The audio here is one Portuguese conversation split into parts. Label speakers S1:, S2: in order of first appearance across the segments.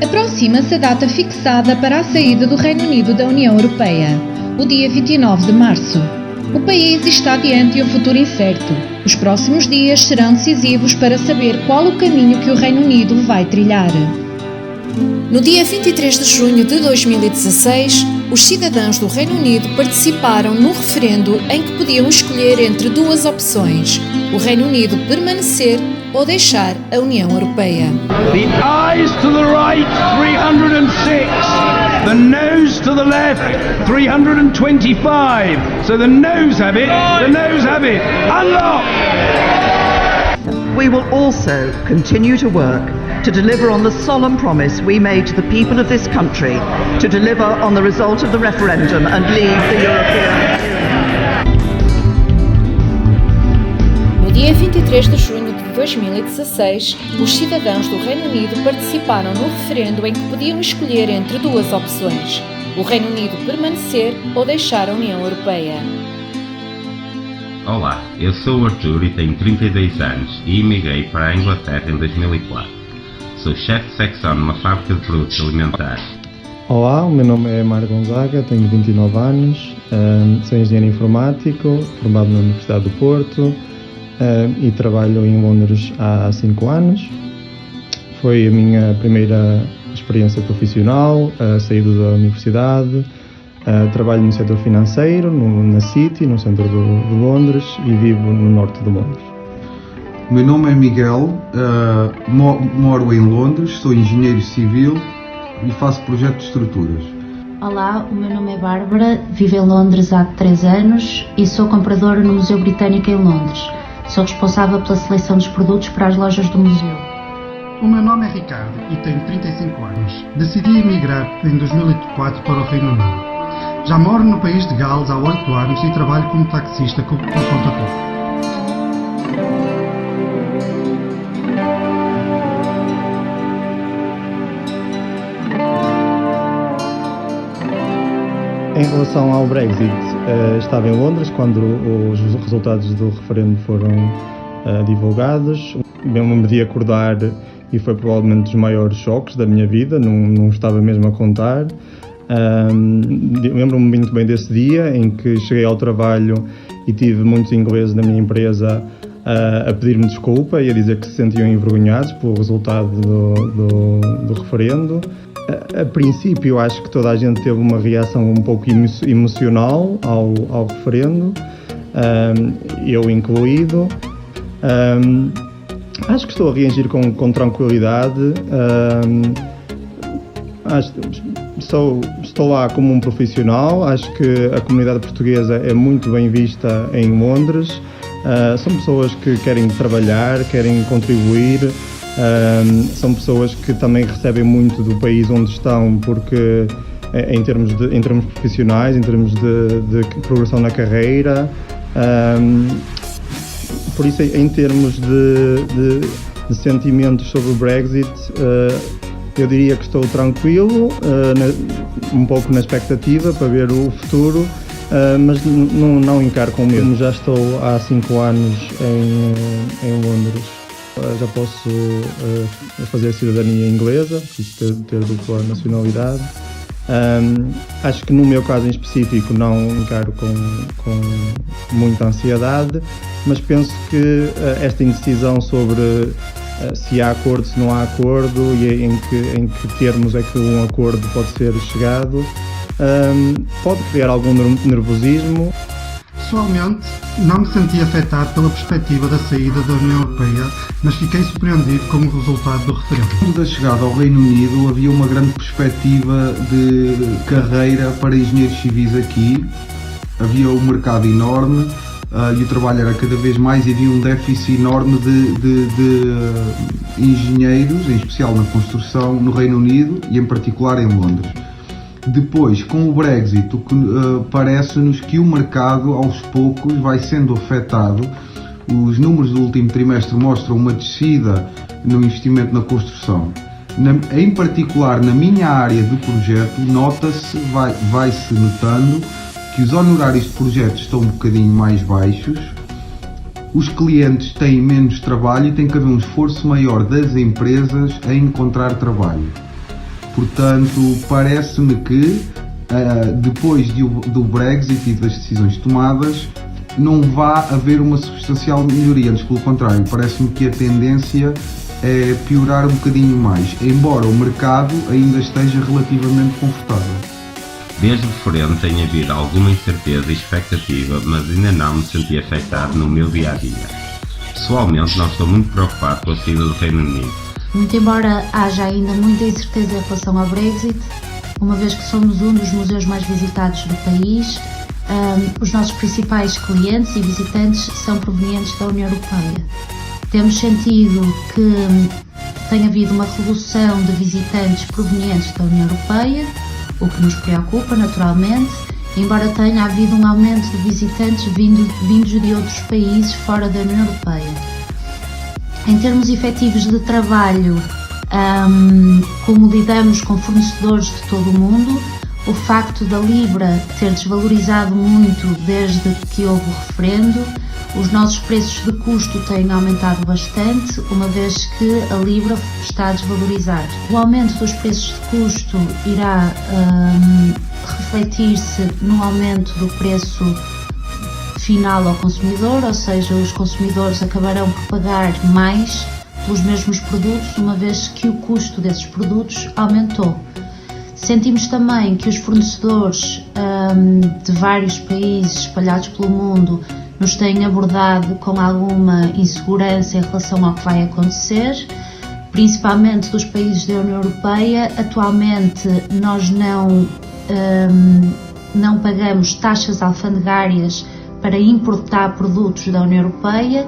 S1: Aproxima-se a data fixada para a saída do Reino Unido da União Europeia, o dia 29 de março. O país está diante de um futuro incerto. Os próximos dias serão decisivos para saber qual o caminho que o Reino Unido vai trilhar. No dia 23 de junho de 2016, os cidadãos do Reino Unido participaram no referendo em que podiam escolher entre duas opções: o Reino Unido permanecer ou deixar a União Europeia.
S2: The ayes to the right, 306. The noes to the left, 325. So the noes have it, the noes have it. Unlock!
S3: We will also continue to work to deliver on the solemn promise we made to the people of this country to deliver on the result of the referendum and leave the European Union.
S1: No dia 23 de junho de 2016, os cidadãos do Reino Unido participaram no referendo em que podiam escolher entre duas opções: o Reino Unido permanecer ou deixar a União Europeia.
S4: Olá, eu sou o Arthur e tenho 32 anos e emigrei para a Inglaterra em 2004. Sou chefe de secção numa fábrica de produtos alimentares.
S5: Olá, o meu nome é Mário Gonzaga, tenho 29 anos, sou engenheiro informático, formado na Universidade do Porto e trabalho em Londres há 5 anos. Foi a minha primeira experiência profissional, saído da universidade. Trabalho no setor financeiro, na City, no centro de Londres, e vivo no norte de Londres.
S6: O meu nome é Miguel, moro em Londres, sou engenheiro civil e faço projetos de estruturas.
S7: Olá, o meu nome é Bárbara, vivo em Londres há 3 anos e sou compradora no Museu Britânico em Londres. Sou responsável pela seleção dos produtos para as lojas do museu.
S8: O meu nome é Ricardo e tenho 35 anos. Decidi emigrar em 2004 para o Reino Unido. Já moro no país de Gales há 8 anos e trabalho como taxista por conta própria.
S5: Em relação ao Brexit, estava em Londres quando os resultados do referendo foram divulgados. Lembro-me de acordar e foi provavelmente um dos maiores choques da minha vida, não estava mesmo a contar. Lembro-me muito bem desse dia em que cheguei ao trabalho e tive muitos ingleses na minha empresa a pedir-me desculpa e a dizer que se sentiam envergonhados pelo resultado do referendo. A princípio acho que toda a gente teve uma reação um pouco emocional ao referendo, eu incluído. Acho que estou a reagir com tranquilidade. Estou lá como um profissional, acho que a comunidade portuguesa é muito bem vista em Londres. São pessoas que querem trabalhar, querem contribuir, são pessoas que também recebem muito do país onde estão, porque em termos profissionais, em termos de progressão na carreira, por isso em termos de sentimentos sobre o Brexit, eu diria que estou tranquilo, um pouco na expectativa para ver o futuro, mas não encaro com medo. Já estou há 5 anos em Londres, já posso fazer a cidadania inglesa, preciso ter dupla nacionalidade. Acho que no meu caso em específico não encaro com muita ansiedade, mas penso que esta indecisão sobre se há acordo, se não há acordo e em que termos é que um acordo pode ser chegado, pode criar algum nervosismo.
S8: Pessoalmente, não me senti afetado pela perspectiva da saída da União Europeia, mas fiquei surpreendido com o resultado do referendo.
S6: Antes da chegada ao Reino Unido havia uma grande perspectiva de carreira para engenheiros civis aqui, havia um mercado enorme e o trabalho era cada vez mais e havia um déficit enorme de engenheiros, em especial na construção, no Reino Unido e em particular em Londres. Depois, com o Brexit, parece-nos que o mercado aos poucos vai sendo afetado. Os números do último trimestre mostram uma descida no investimento na construção. Em particular, na minha área de projeto, nota-se, vai-se notando que os honorários de projetos estão um bocadinho mais baixos, os clientes têm menos trabalho e tem que haver um esforço maior das empresas em encontrar trabalho. Portanto, parece-me que depois do Brexit e das decisões tomadas, não vai haver uma substancial melhoria, antes pelo contrário, parece-me que a tendência é piorar um bocadinho mais, embora o mercado ainda esteja relativamente confortável.
S4: Desde o referendo tem havido alguma incerteza e expectativa, mas ainda não me senti afetado no meu dia-a-dia. Pessoalmente, não estou muito preocupado com a saída do Reino Unido.
S7: Muito embora haja ainda muita incerteza em relação ao Brexit, uma vez que somos um dos museus mais visitados do país, os nossos principais clientes e visitantes são provenientes da União Europeia. Temos sentido que tem havido uma redução de visitantes provenientes da União Europeia, o que nos preocupa naturalmente, embora tenha havido um aumento de visitantes vindos de outros países fora da União Europeia. Em termos efetivos de trabalho, como lidamos com fornecedores de todo o mundo, o facto da Libra ter desvalorizado muito desde que houve o referendo, os nossos preços de custo têm aumentado bastante, uma vez que a Libra está a desvalorizar. O aumento dos preços de custo irá refletir-se no aumento do preço final ao consumidor, ou seja, os consumidores acabarão por pagar mais pelos mesmos produtos, uma vez que o custo desses produtos aumentou. Sentimos também que os fornecedores de vários países espalhados pelo mundo nos têm abordado com alguma insegurança em relação ao que vai acontecer, principalmente dos países da União Europeia. Atualmente nós não pagamos taxas alfandegárias para importar produtos da União Europeia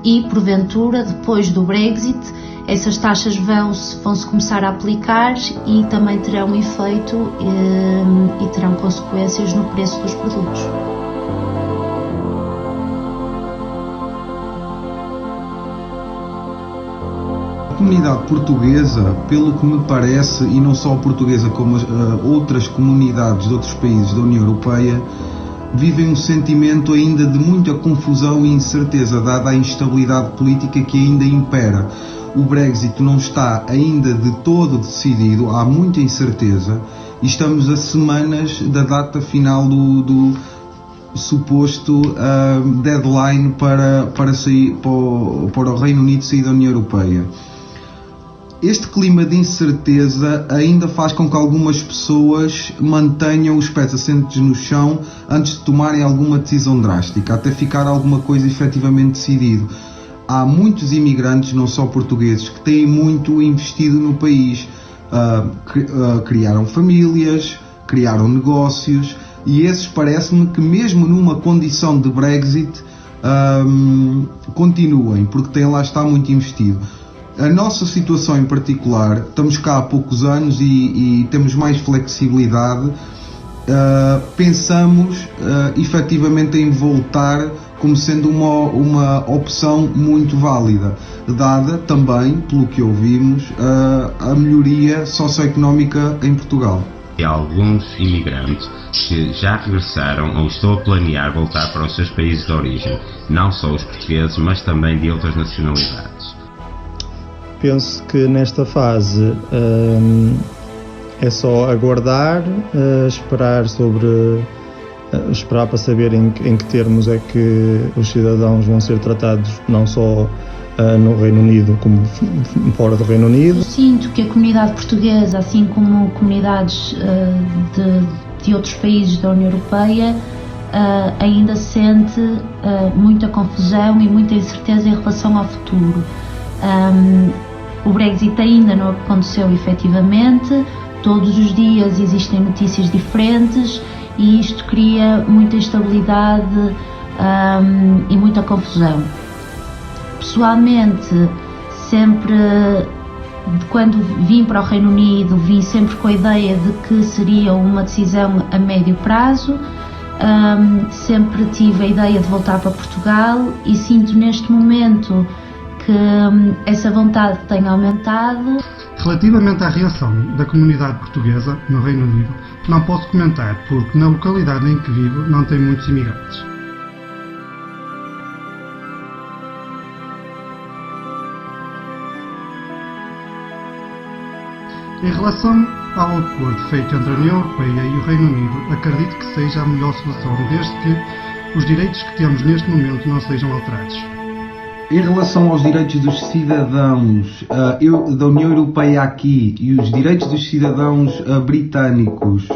S7: e, porventura, depois do Brexit, essas taxas vão-se começar a aplicar e também terão efeito e terão consequências no preço dos produtos.
S6: A comunidade portuguesa, pelo que me parece, e não só a portuguesa como outras comunidades de outros países da União Europeia, vivem um sentimento ainda de muita confusão e incerteza, dada a instabilidade política que ainda impera. O Brexit não está ainda de todo decidido, há muita incerteza e estamos a semanas da data final do suposto deadline para sair para o Reino Unido sair da União Europeia. Este clima de incerteza ainda faz com que algumas pessoas mantenham os pés assentes no chão antes de tomarem alguma decisão drástica, até ficar alguma coisa efetivamente decidido. Há muitos imigrantes, não só portugueses, que têm muito investido no país, criaram famílias, criaram negócios, e esses parece-me que mesmo numa condição de Brexit continuem, porque têm lá está muito investido. A nossa situação em particular, estamos cá há poucos anos e temos mais flexibilidade, pensamos efetivamente em voltar como sendo uma opção muito válida, dada também, pelo que ouvimos, a melhoria socioeconómica em Portugal.
S4: Há alguns imigrantes que já regressaram ou estão a planear voltar para os seus países de origem, não só os portugueses, mas também de outras nacionalidades.
S5: Penso que nesta fase é só aguardar, esperar para saber em que termos é que os cidadãos vão ser tratados, não só no Reino Unido como fora do Reino Unido.
S7: Eu sinto que a comunidade portuguesa, assim como comunidades de outros países da União Europeia, ainda sente muita confusão e muita incerteza em relação ao futuro. O Brexit ainda não aconteceu efetivamente, todos os dias existem notícias diferentes e isto cria muita instabilidade e muita confusão. Pessoalmente, sempre quando vim para o Reino Unido, vim sempre com a ideia de que seria uma decisão a médio prazo, sempre tive a ideia de voltar para Portugal e sinto neste momento que essa vontade tem aumentado.
S8: Relativamente à reação da comunidade portuguesa no Reino Unido, não posso comentar porque na localidade em que vivo não tem muitos imigrantes. Em relação ao acordo feito entre a União Europeia e o Reino Unido, acredito que seja a melhor solução, desde que os direitos que temos neste momento não sejam alterados.
S6: Em relação aos direitos dos cidadãos da União Europeia aqui e os direitos dos cidadãos britânicos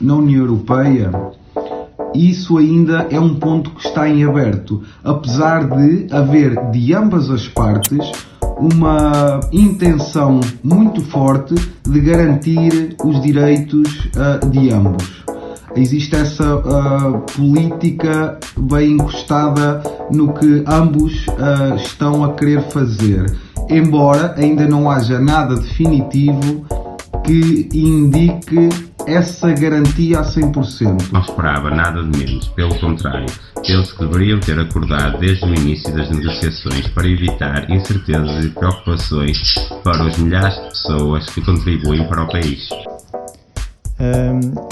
S6: na União Europeia, isso ainda é um ponto que está em aberto, apesar de haver de ambas as partes uma intenção muito forte de garantir os direitos de ambos. Existe essa política bem encostada no que ambos estão a querer fazer, embora ainda não haja nada definitivo que indique essa garantia a 100%.
S4: Não esperava nada de menos, pelo contrário, penso que deveriam ter acordado desde o início das negociações para evitar incertezas e preocupações para os milhares de pessoas que contribuem para o país.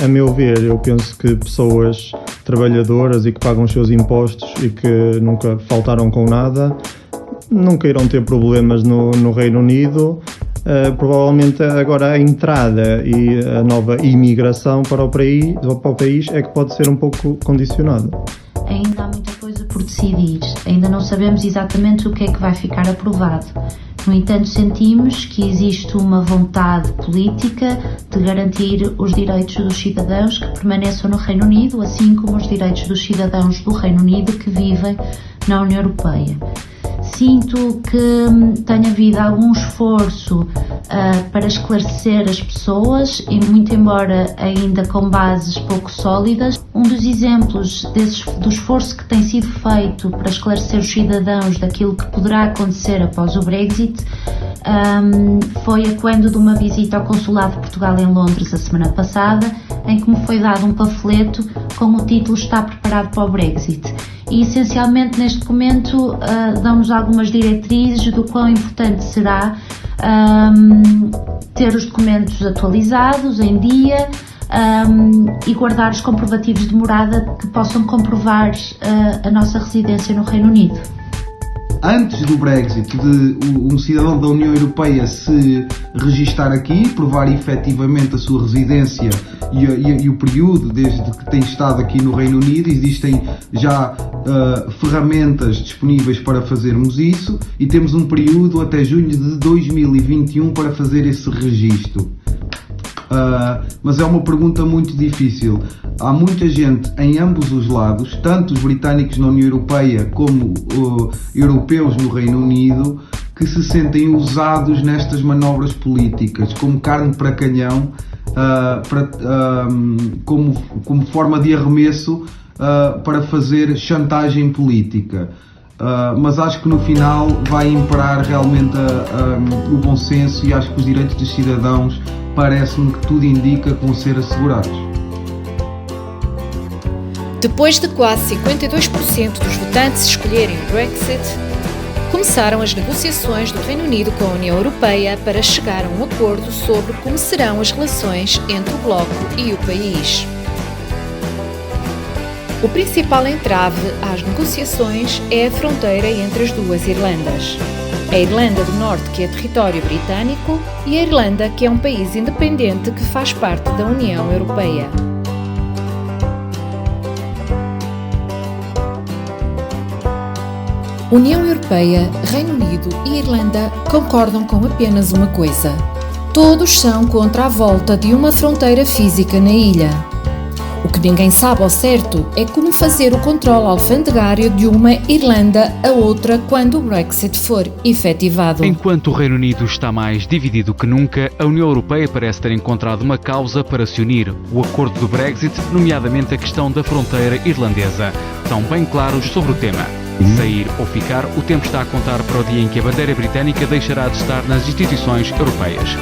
S5: A meu ver, eu penso que pessoas trabalhadoras e que pagam os seus impostos e que nunca faltaram com nada, nunca irão ter problemas no Reino Unido. Provavelmente agora a entrada e a nova imigração para o país é que pode ser um pouco condicionada.
S7: Ainda há muita coisa por decidir, ainda não sabemos exatamente o que é que vai ficar aprovado. No entanto, sentimos que existe uma vontade política de garantir os direitos dos cidadãos que permaneçam no Reino Unido, assim como os direitos dos cidadãos do Reino Unido que vivem na União Europeia. Sinto que tem havido algum esforço para esclarecer as pessoas e, muito embora ainda com bases pouco sólidas, um dos exemplos do esforço que tem sido feito para esclarecer os cidadãos daquilo que poderá acontecer após o Brexit foi a quando de uma visita ao Consulado de Portugal em Londres a semana passada, em que me foi dado um panfleto com o título "Está preparado para o Brexit?". E essencialmente neste documento dão-nos algumas diretrizes do quão importante será ter os documentos atualizados em dia e guardar os comprovativos de morada que possam comprovar a nossa residência no Reino Unido.
S6: Antes do Brexit, de um cidadão da União Europeia se registar aqui, provar efetivamente a sua residência e o período desde que tem estado aqui no Reino Unido, existem já ferramentas disponíveis para fazermos isso e temos um período até junho de 2021 para fazer esse registro. Mas é uma pergunta muito difícil. Há muita gente em ambos os lados, tanto os britânicos na União Europeia como europeus no Reino Unido, que se sentem usados nestas manobras políticas como carne para canhão, como forma de arremesso para fazer chantagem política. Mas acho que no final vai imperar realmente o bom senso e acho que os direitos dos cidadãos parece-me que tudo indica que vão ser assegurados.
S1: Depois de quase 52% dos votantes escolherem o Brexit, começaram as negociações do Reino Unido com a União Europeia para chegar a um acordo sobre como serão as relações entre o bloco e o país. O principal entrave às negociações é a fronteira entre as duas Irlandas. A Irlanda do Norte, que é território britânico, e a Irlanda, que é um país independente que faz parte da União Europeia. União Europeia, Reino Unido e Irlanda concordam com apenas uma coisa: todos são contra a volta de uma fronteira física na ilha. O que ninguém sabe ao certo é como fazer o controle alfandegário de uma Irlanda a outra quando o Brexit for efetivado.
S9: Enquanto o Reino Unido está mais dividido que nunca, a União Europeia parece ter encontrado uma causa para se unir: o acordo do Brexit, nomeadamente a questão da fronteira irlandesa. Estão bem claros sobre o tema. Sair ou ficar, o tempo está a contar para o dia em que a bandeira britânica deixará de estar nas instituições europeias.